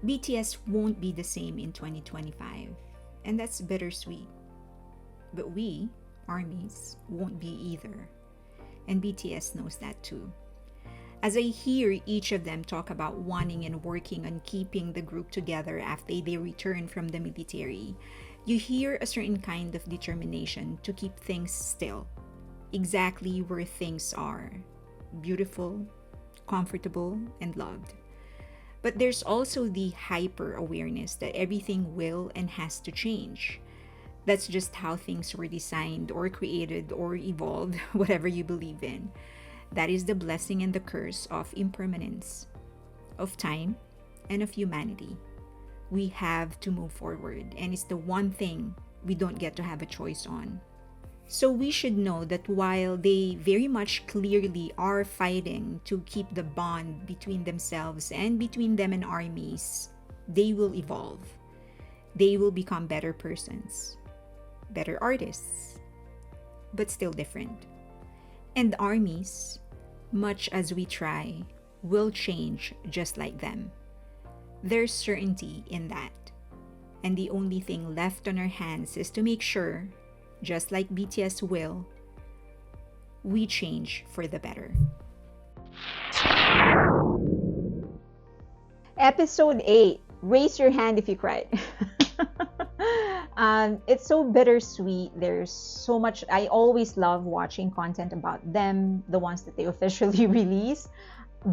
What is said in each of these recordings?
BTS won't be the same in 2025, and that's bittersweet. But we, armies, won't be either, and BTS knows that too. As I hear each of them talk about wanting and working on keeping the group together after they return from the military, you hear a certain kind of determination to keep things still, exactly where things are beautiful, comfortable, and loved. But there's also the hyper awareness that everything will and has to change. That's just how things were designed or created or evolved, whatever you believe in. That is the blessing and the curse of impermanence, of time, and of humanity. We have to move forward, and it's the one thing we don't get to have a choice on. So we should know that while they very much clearly are fighting to keep the bond between themselves and between them and armies, they will evolve. They will become better persons, better artists, but still different. And armies, much as we try, will change just like them. There's certainty in that. And the only thing left on our hands is to make sure, just like BTS will, we change for the better. Episode 8. Raise your hand if you cried. It's so bittersweet. There's so much. I always love watching content about them, the ones that they officially release.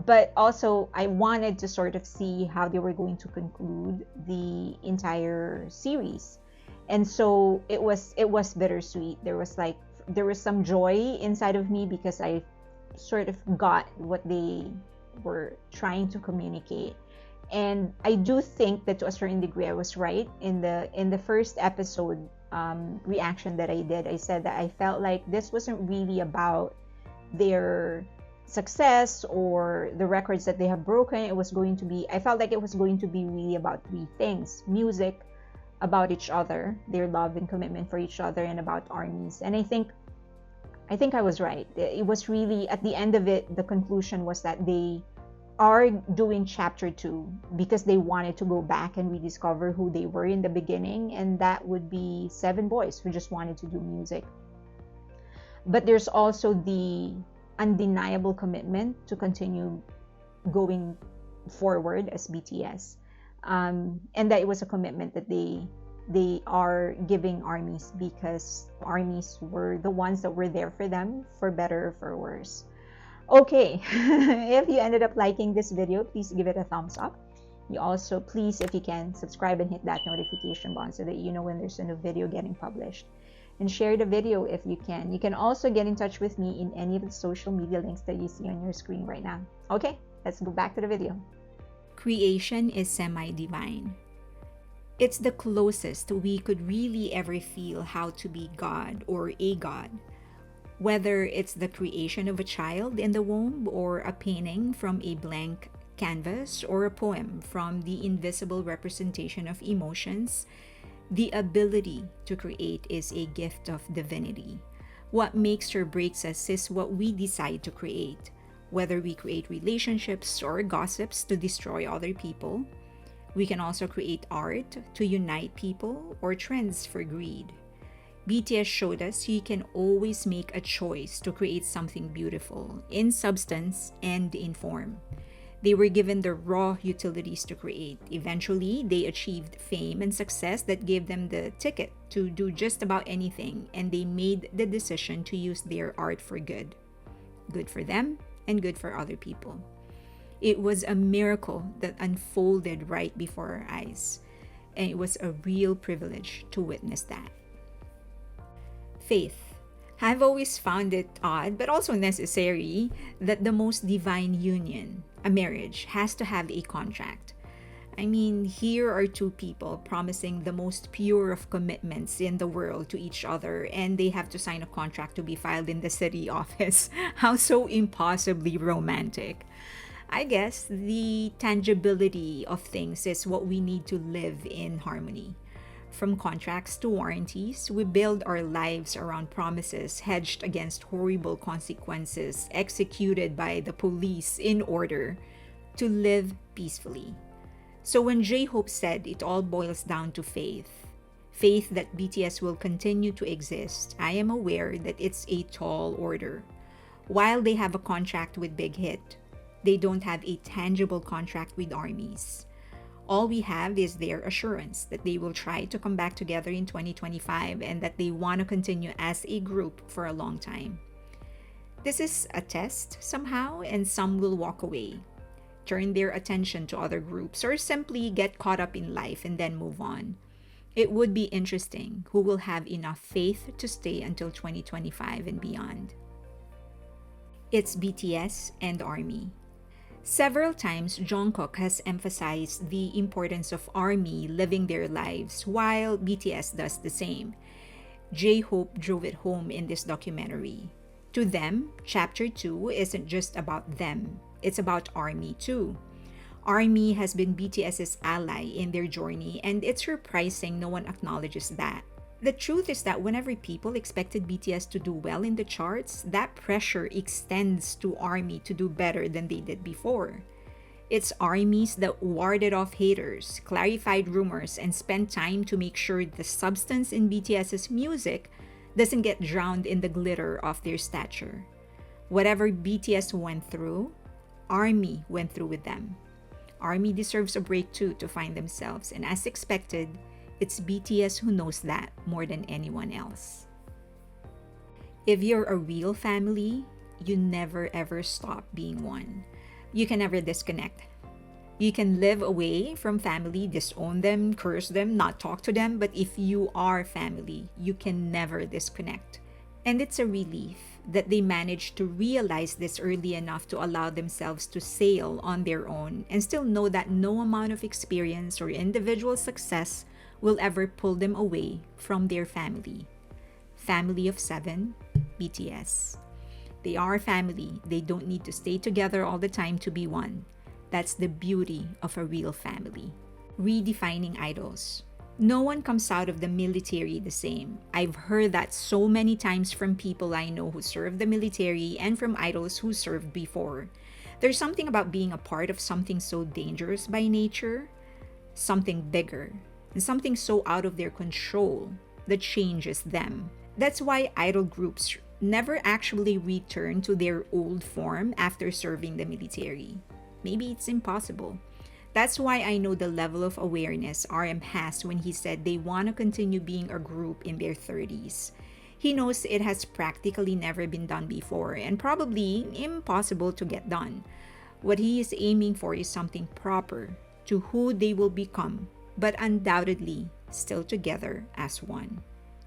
But also, I wanted to sort of see how they were going to conclude the entire series. And so it was bittersweet. There was some joy inside of me because I sort of got what they were trying to communicate. And I do think that to a certain degree I was right in the first episode reaction that I did. I said that I felt like this wasn't really about their success or the records that they have broken. I felt like it was going to be really about three things: music, about each other, their love and commitment for each other, and about armies. And I think I was right. It was really, at the end of it, the conclusion was that they are doing chapter 2 because they wanted to go back and rediscover who they were in the beginning, and that would be 7 boys who just wanted to do music. But there's also the undeniable commitment to continue going forward as BTS, and that it was a commitment that they are giving armies because armies were the ones that were there for them, for better or for worse. Okay, if you ended up liking this video, please give it a thumbs up. You also, please, if you can, subscribe and hit that notification button so that you know when there's a new video getting published. And share the video if you can. You can also get in touch with me in any of the social media links that you see on your screen right now. Okay, let's go back to the video. Creation is semi-divine. It's the closest we could really ever feel how to be God or a God. Whether it's the creation of a child in the womb, or a painting from a blank canvas, or a poem from the invisible representation of emotions, the ability to create is a gift of divinity. What makes or breaks us is what we decide to create. Whether we create relationships or gossips to destroy other people, we can also create art to unite people, or trends for greed. BTS showed us you can always make a choice to create something beautiful in substance and in form. They were given the raw utilities to create. Eventually, they achieved fame and success that gave them the ticket to do just about anything, and they made the decision to use their art for good. Good for them and good for other people. It was a miracle that unfolded right before our eyes, and it was a real privilege to witness that. Faith. I've always found it odd, but also necessary, that the most divine union, a marriage, has to have a contract. I mean, here are two people promising the most pure of commitments in the world to each other, and they have to sign a contract to be filed in the city office. How so impossibly romantic. I guess the tangibility of things is what we need to live in harmony. From contracts to warranties, we build our lives around promises hedged against horrible consequences executed by the police in order to live peacefully. So when J-Hope said it all boils down to faith that BTS will continue to exist, I am aware that it's a tall order. While they have a contract with Big Hit, they don't have a tangible contract with armies. All we have is their assurance that they will try to come back together in 2025 and that they want to continue as a group for a long time. This is a test somehow, and some will walk away, turn their attention to other groups, or simply get caught up in life and then move on. It would be interesting who will have enough faith to stay until 2025 and beyond. It's BTS and ARMY. Several times, Jungkook has emphasized the importance of ARMY living their lives while BTS does the same. J-Hope drove it home in this documentary. To them, Chapter 2 isn't just about them, it's about ARMY too. ARMY has been BTS's ally in their journey, and it's surprising no one acknowledges that. The truth is that whenever people expected BTS to do well in the charts, that pressure extends to ARMY to do better than they did before. It's ARMYs that warded off haters, clarified rumors, and spent time to make sure the substance in BTS's music doesn't get drowned in the glitter of their stature. Whatever BTS went through, ARMY went through with them. ARMY deserves a break too to find themselves, and as expected, it's BTS who knows that more than anyone else. If you're a real family, you never ever stop being one. You can never disconnect. You can live away from family, disown them, curse them, not talk to them, but if you are family, you can never disconnect. And it's a relief that they managed to realize this early enough to allow themselves to sail on their own and still know that no amount of experience or individual success will ever pull them away from their family. Family of 7, BTS. They are family. They don't need to stay together all the time to be one. That's the beauty of a real family. Redefining idols. No one comes out of the military the same. I've heard that so many times from people I know who served the military and from idols who served before. There's something about being a part of something so dangerous by nature, something bigger, and something so out of their control that changes them. That's why idol groups never actually return to their old form after serving the military. Maybe it's impossible. That's why I know the level of awareness RM has when he said they want to continue being a group in their 30s. He knows it has practically never been done before and probably impossible to get done. What he is aiming for is something proper to who they will become, but undoubtedly still together as one.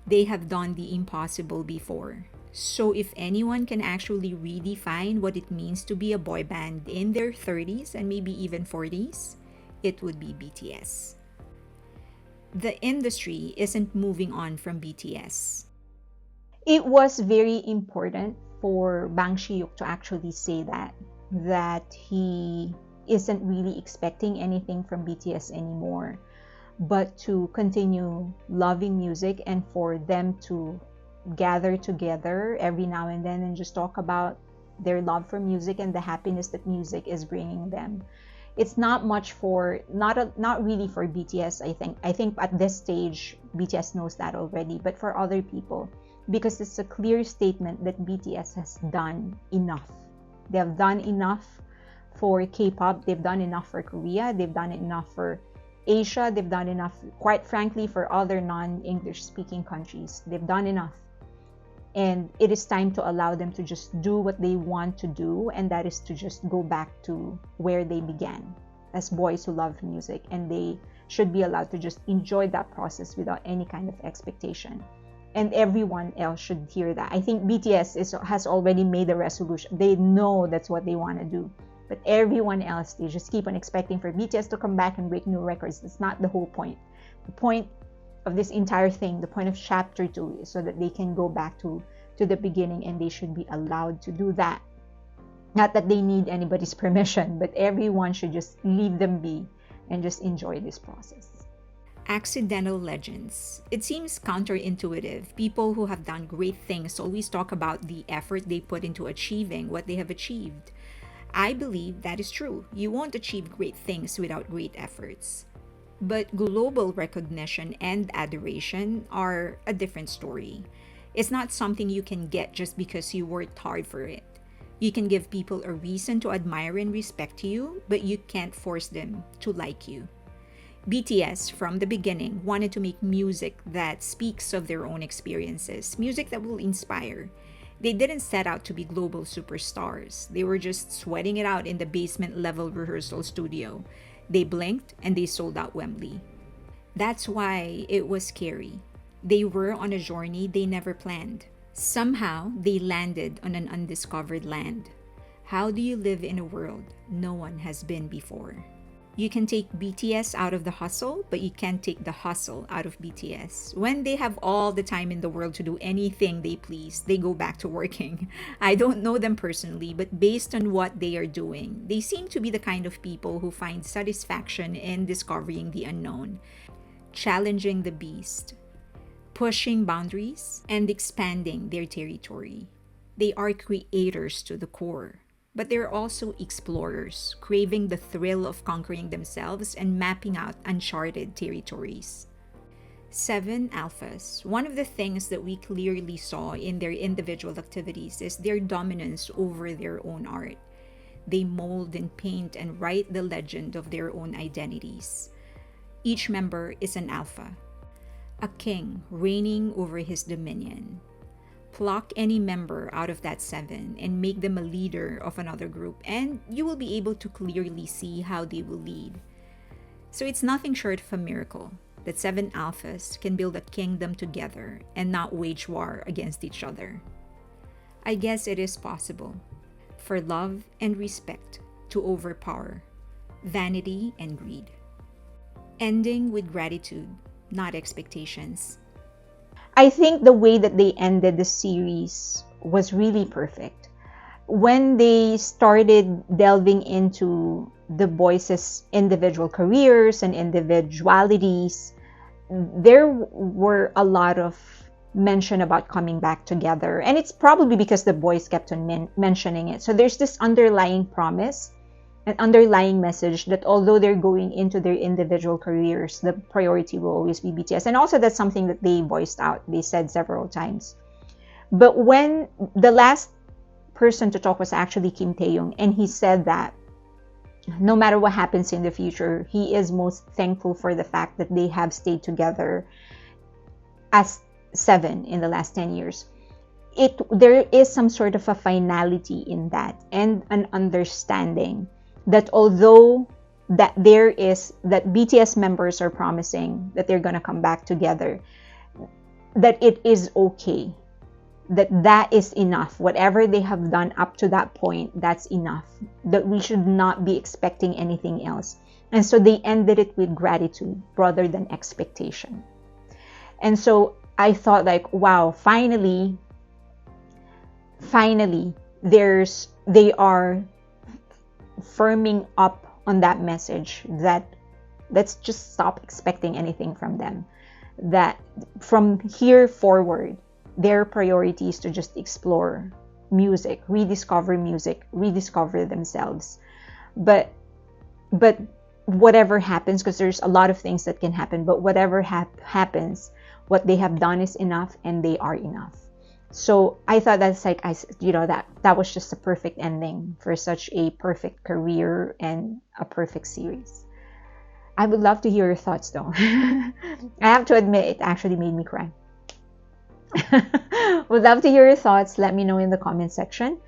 They have done the impossible before. So if anyone can actually redefine what it means to be a boy band in their 30s and maybe even 40s, it would be BTS. The industry isn't moving on from BTS. It was very important for Bang Shi-hyuk to actually say that he isn't really expecting anything from BTS anymore, but to continue loving music and for them to gather together every now and then and just talk about their love for music and the happiness that music is bringing them. It's not much for not really for BTS. I think at this stage BTS knows that already, but for other people, because it's a clear statement that BTS has done enough. They have done enough for K-pop, they've done enough for Korea, they've done enough for Asia, they've done enough, quite frankly, for other non-English speaking countries. They've done enough. And it is time to allow them to just do what they want to do, and that is to just go back to where they began as boys who love music, and they should be allowed to just enjoy that process without any kind of expectation. And everyone else should hear that. I think BTS has already made a resolution. They know that's what they want to do. But everyone else, they just keep on expecting for BTS to come back and break new records. That's not the whole point. The point of this entire thing, the point of chapter 2, is so that they can go back to the beginning, and they should be allowed to do that. Not that they need anybody's permission, but everyone should just leave them be and just enjoy this process. Accidental legends. It seems counterintuitive. People who have done great things always talk about the effort they put into achieving what they have achieved. I believe that is true. You won't achieve great things without great efforts. But global recognition and adoration are a different story. It's not something you can get just because you worked hard for it. You can give people a reason to admire and respect you, but you can't force them to like you. BTS, from the beginning, wanted to make music that speaks of their own experiences, music that will inspire. They didn't set out to be global superstars. They were just sweating it out in the basement level rehearsal studio. They blinked and they sold out Wembley. That's why it was scary. They were on a journey they never planned. Somehow, they landed on an undiscovered land. How do you live in a world no one has been before? You can take BTS out of the hustle, but you can't take the hustle out of BTS. When they have all the time in the world to do anything they please, they go back to working. I don't know them personally, but based on what they are doing, they seem to be the kind of people who find satisfaction in discovering the unknown, challenging the beast, pushing boundaries, and expanding their territory. They are creators to the core. But they're also explorers, craving the thrill of conquering themselves and mapping out uncharted territories. Seven alphas. One of the things that we clearly saw in their individual activities is their dominance over their own art. They mold and paint and write the legend of their own identities. Each member is an alpha, a king reigning over his dominion. Pluck any member out of that seven and make them a leader of another group, and you will be able to clearly see how they will lead. So it's nothing short of a miracle that seven alphas can build a kingdom together and not wage war against each other. I guess it is possible for love and respect to overpower vanity and greed. Ending with gratitude, not expectations. I think the way that they ended the series was really perfect. When they started delving into the boys' individual careers and individualities, there were a lot of mention about coming back together. And it's probably because the boys kept on mentioning it. So there's this underlying promise, an underlying message that although they're going into their individual careers, the priority will always be BTS. And also that's something that they voiced out. They said several times. But when the last person to talk was actually Kim Taeyong, and he said that no matter what happens in the future, he is most thankful for the fact that they have stayed together as seven in the last 10 years. There is some sort of a finality in that and an understanding that although that BTS members are promising that they're going to come back together, that it is okay, that is enough. Whatever they have done up to that point, that's enough, that we should not be expecting anything else. And so they ended it with gratitude rather than expectation. And so I thought, like, wow, finally they are firming up on that message that let's just stop expecting anything from them, that from here forward their priority is to just explore music, rediscover themselves. But whatever happens, because there's a lot of things that can happen, but whatever happens, what they have done is enough, and they are enough. So I thought that's like, that was just a perfect ending for such a perfect career and a perfect series. I would love to hear your thoughts though. I have to admit, it actually made me cry. Would love to hear your thoughts. Let me know in the comment section.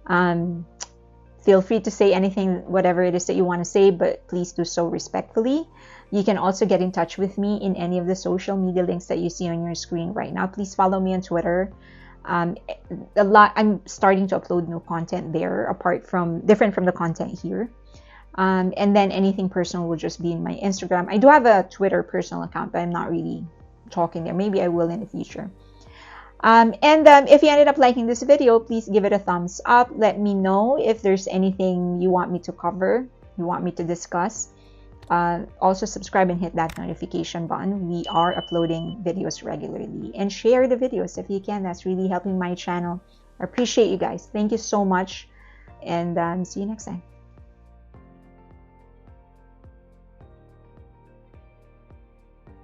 Feel free to say anything, whatever it is that you want to say, but please do so respectfully. You can also get in touch with me in any of the social media links that you see on your screen right now. Please follow me on Twitter. I'm starting to upload new content there, different from the content here. And then anything personal will just be in my Instagram. I do have a Twitter personal account, but I'm not really talking there. Maybe I will in the future. If you ended up liking this video, please give it a thumbs up. Let me know if there's anything you want me to cover, you want me to discuss. Also subscribe and hit that notification button. We are uploading videos regularly, and share the videos if you can. That's really helping my channel. I appreciate you guys. Thank you so much And see you next time.